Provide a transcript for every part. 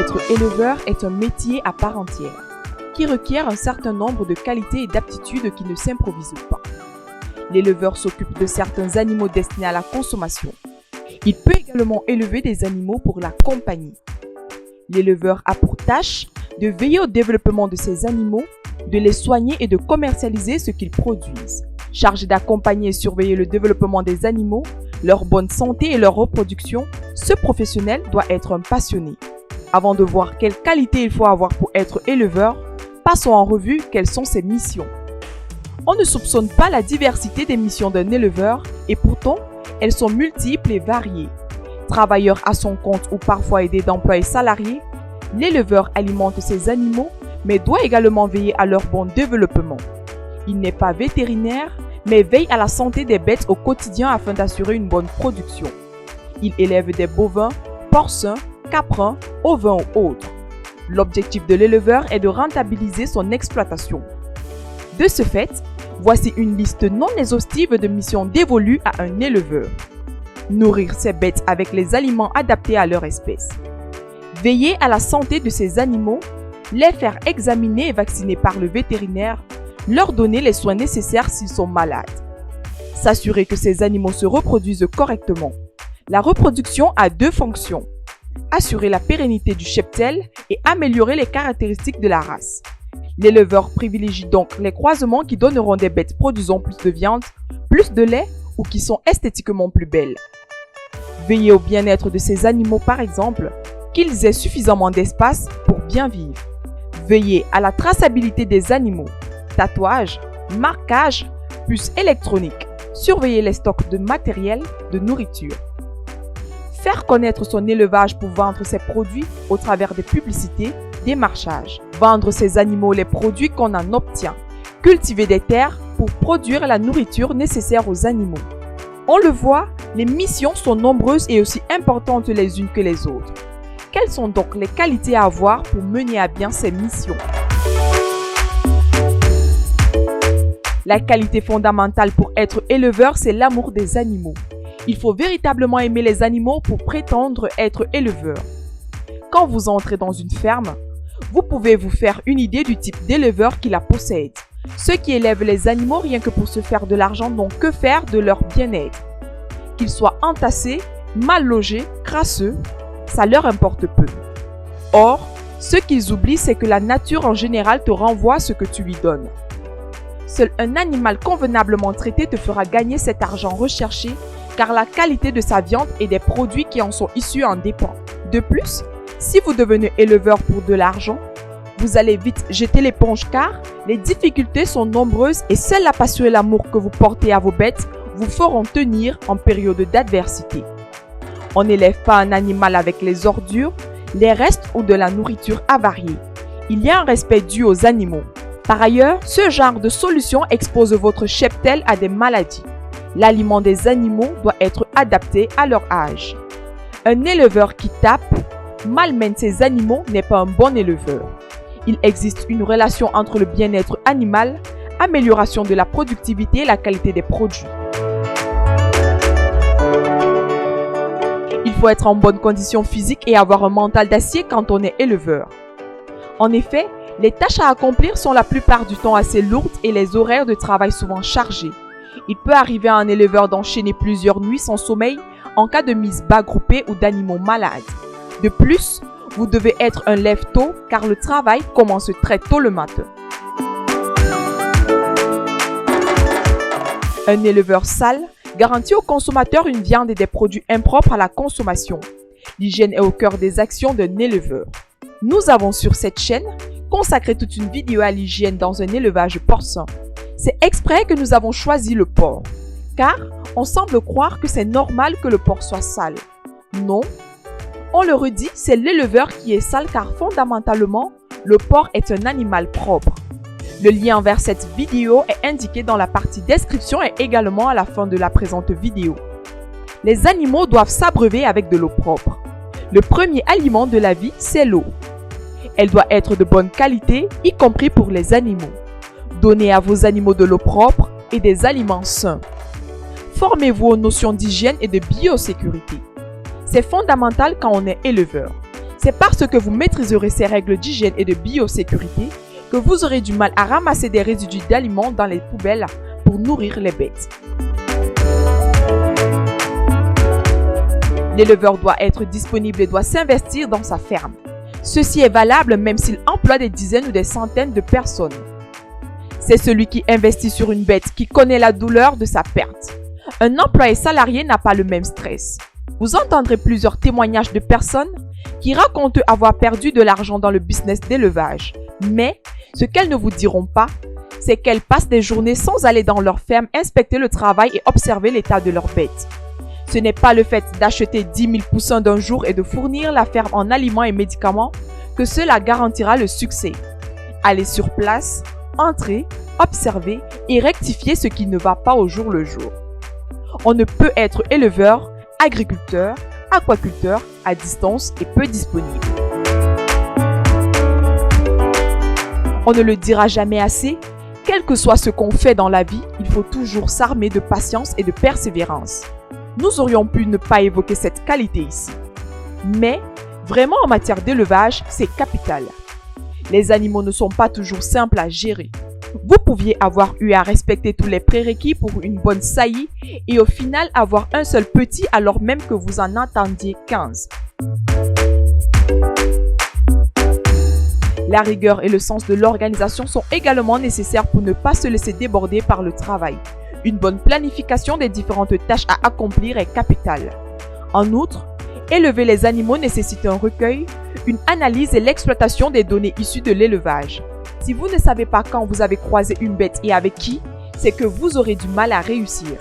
Être éleveur est un métier à part entière, qui requiert un certain nombre de qualités et d'aptitudes qui ne s'improvisent pas. L'éleveur s'occupe de certains animaux destinés à la consommation. Il peut également élever des animaux pour la compagnie. L'éleveur a pour tâche de veiller au développement de ces animaux, de les soigner et de commercialiser ce qu'ils produisent. Chargé d'accompagner et surveiller le développement des animaux, leur bonne santé et leur reproduction, ce professionnel doit être un passionné. Avant de voir quelles qualités il faut avoir pour être éleveur, passons en revue quelles sont ses missions. On ne soupçonne pas la diversité des missions d'un éleveur et pourtant, elles sont multiples et variées. Travailleur à son compte ou parfois aidé d'employés salariés, l'éleveur alimente ses animaux mais doit également veiller à leur bon développement. Il n'est pas vétérinaire mais veille à la santé des bêtes au quotidien afin d'assurer une bonne production. Il élève des bovins, porcins, caprins, ovins ou autres. L'objectif de l'éleveur est de rentabiliser son exploitation. De ce fait, voici une liste non exhaustive de missions dévolues à un éleveur. Nourrir ses bêtes avec les aliments adaptés à leur espèce. Veiller à la santé de ses animaux, les faire examiner et vacciner par le vétérinaire, leur donner les soins nécessaires s'ils sont malades. S'assurer que ces animaux se reproduisent correctement. La reproduction a deux fonctions. Assurer la pérennité du cheptel et améliorer les caractéristiques de la race. L'éleveur privilégie donc les croisements qui donneront des bêtes produisant plus de viande, plus de lait ou qui sont esthétiquement plus belles. Veiller au bien-être de ces animaux par exemple, qu'ils aient suffisamment d'espace pour bien vivre. Veiller à la traçabilité des animaux, tatouage, marquage, puces électroniques. Surveiller les stocks de matériel, de nourriture. Faire connaître son élevage pour vendre ses produits au travers des publicités, démarchage. Vendre ses animaux les produits qu'on en obtient. Cultiver des terres pour produire la nourriture nécessaire aux animaux. On le voit, les missions sont nombreuses et aussi importantes les unes que les autres. Quelles sont donc les qualités à avoir pour mener à bien ces missions? La qualité fondamentale pour être éleveur, c'est l'amour des animaux. Il faut véritablement aimer les animaux pour prétendre être éleveur. Quand vous entrez dans une ferme, vous pouvez vous faire une idée du type d'éleveur qui la possède. Ceux qui élèvent les animaux rien que pour se faire de l'argent n'ont que faire de leur bien-être. Qu'ils soient entassés, mal logés, crasseux, ça leur importe peu. Or, ce qu'ils oublient, c'est que la nature en général te renvoie ce que tu lui donnes. Seul un animal convenablement traité te fera gagner cet argent recherché car la qualité de sa viande et des produits qui en sont issus en dépend. De plus, si vous devenez éleveur pour de l'argent, vous allez vite jeter l'éponge car les difficultés sont nombreuses et seule la passion et l'amour que vous portez à vos bêtes vous feront tenir en période d'adversité. On n'élève pas un animal avec les ordures, les restes ou de la nourriture avariée. Il y a un respect dû aux animaux. Par ailleurs, ce genre de solution expose votre cheptel à des maladies. L'aliment des animaux doit être adapté à leur âge. Un éleveur qui tape, malmène ses animaux n'est pas un bon éleveur. Il existe une relation entre le bien-être animal, amélioration de la productivité et la qualité des produits. Il faut être en bonne condition physique et avoir un mental d'acier quand on est éleveur. En effet, les tâches à accomplir sont la plupart du temps assez lourdes et les horaires de travail souvent chargés. Il peut arriver à un éleveur d'enchaîner plusieurs nuits sans sommeil en cas de mise bas groupée ou d'animaux malades. De plus, vous devez être un lève-tôt car le travail commence très tôt le matin. Un éleveur sale garantit aux consommateurs une viande et des produits impropres à la consommation. L'hygiène est au cœur des actions d'un éleveur. Nous avons sur cette chaîne consacré toute une vidéo à l'hygiène dans un élevage porcin. C'est exprès que nous avons choisi le porc, car on semble croire que c'est normal que le porc soit sale. Non, on le redit, c'est l'éleveur qui est sale car fondamentalement, le porc est un animal propre. Le lien vers cette vidéo est indiqué dans la partie description et également à la fin de la présente vidéo. Les animaux doivent s'abreuver avec de l'eau propre. Le premier aliment de la vie, c'est l'eau. Elle doit être de bonne qualité, y compris pour les animaux. Donnez à vos animaux de l'eau propre et des aliments sains. Formez-vous aux notions d'hygiène et de biosécurité. C'est fondamental quand on est éleveur. C'est parce que vous maîtriserez ces règles d'hygiène et de biosécurité que vous aurez du mal à ramasser des résidus d'aliments dans les poubelles pour nourrir les bêtes. L'éleveur doit être disponible et doit s'investir dans sa ferme. Ceci est valable même s'il emploie des dizaines ou des centaines de personnes. C'est celui qui investit sur une bête qui connaît la douleur de sa perte. Un employé salarié n'a pas le même stress. Vous entendrez plusieurs témoignages de personnes qui racontent avoir perdu de l'argent dans le business d'élevage. Mais ce qu'elles ne vous diront pas, c'est qu'elles passent des journées sans aller dans leur ferme inspecter le travail et observer l'état de leurs bêtes. Ce n'est pas le fait d'acheter 10 000 poussins d'un jour et de fournir la ferme en aliments et médicaments que cela garantira le succès. Allez sur place, entrez, observez et rectifiez ce qui ne va pas au jour le jour. On ne peut être éleveur, agriculteur, aquaculteur à distance et peu disponible. On ne le dira jamais assez, quel que soit ce qu'on fait dans la vie, il faut toujours s'armer de patience et de persévérance. Nous aurions pu ne pas évoquer cette qualité ici. Mais, vraiment en matière d'élevage, c'est capital. Les animaux ne sont pas toujours simples à gérer. Vous pouviez avoir eu à respecter tous les prérequis pour une bonne saillie et au final avoir un seul petit alors même que vous en attendiez 15. La rigueur et le sens de l'organisation sont également nécessaires pour ne pas se laisser déborder par le travail. Une bonne planification des différentes tâches à accomplir est capitale. En outre, élever les animaux nécessite un recueil, une analyse et l'exploitation des données issues de l'élevage. Si vous ne savez pas quand vous avez croisé une bête et avec qui, c'est que vous aurez du mal à réussir.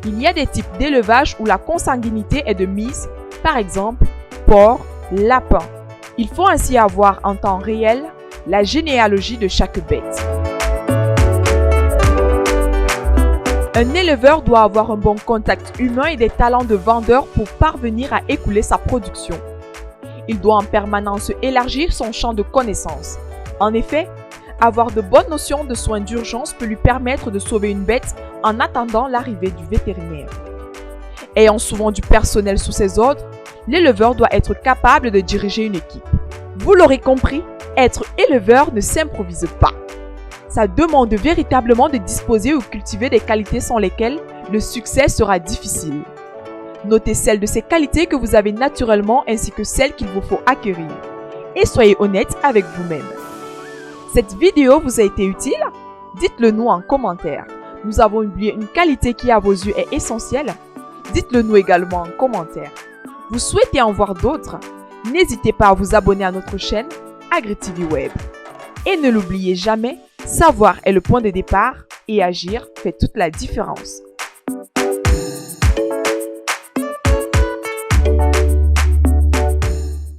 Il y a des types d'élevage où la consanguinité est de mise, par exemple, porc, lapin. Il faut ainsi avoir en temps réel la généalogie de chaque bête. Un éleveur doit avoir un bon contact humain et des talents de vendeur pour parvenir à écouler sa production. Il doit en permanence élargir son champ de connaissances. En effet, avoir de bonnes notions de soins d'urgence peut lui permettre de sauver une bête en attendant l'arrivée du vétérinaire. Ayant souvent du personnel sous ses ordres, l'éleveur doit être capable de diriger une équipe. Vous l'aurez compris, être éleveur ne s'improvise pas. Ça demande véritablement de disposer ou cultiver des qualités sans lesquelles le succès sera difficile. Notez celles de ces qualités que vous avez naturellement ainsi que celles qu'il vous faut acquérir. Et soyez honnête avec vous-même. Cette vidéo vous a été utile? Dites-le nous en commentaire. Nous avons oublié une qualité qui à vos yeux est essentielle? Dites-le nous également en commentaire. Vous souhaitez en voir d'autres? N'hésitez pas à vous abonner à notre chaîne AgriTV Web. Et ne l'oubliez jamais, savoir est le point de départ et agir fait toute la différence.